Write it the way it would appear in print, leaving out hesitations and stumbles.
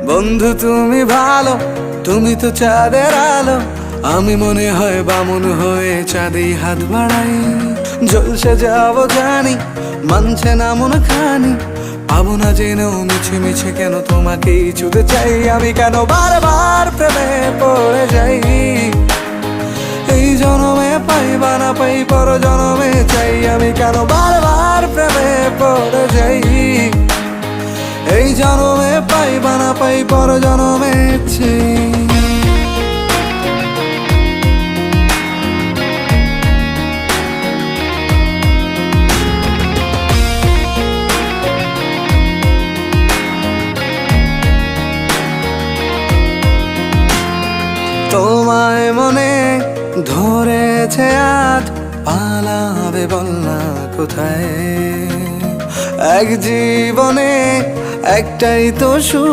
বন্ধু তুমি ভালো, তুমি তো চাঁদের আলো। আমি মনে হয় বামুন হয়ে চাঁদে হাত বাড়াই। জলসে যাবো জানি, মানছে না মন খানি। পাবো না জেনেও মিছে মিছে কেন তোমাকেই ছুঁতে চাই। আমি কেন বারবার প্রেমে পড়ে যাই। এই জনমে পাই বা না পাই, পর জনমে চাই। আমি কেন বারবার প্রেমে পড়ে যাই। এই জনমে পাই বা না পাই, পর জনমে চাই। তোমায় মনে ধরেছে আজ, পালাবে বল না কোথায়। এক জীবনে একটাই তো সুখ।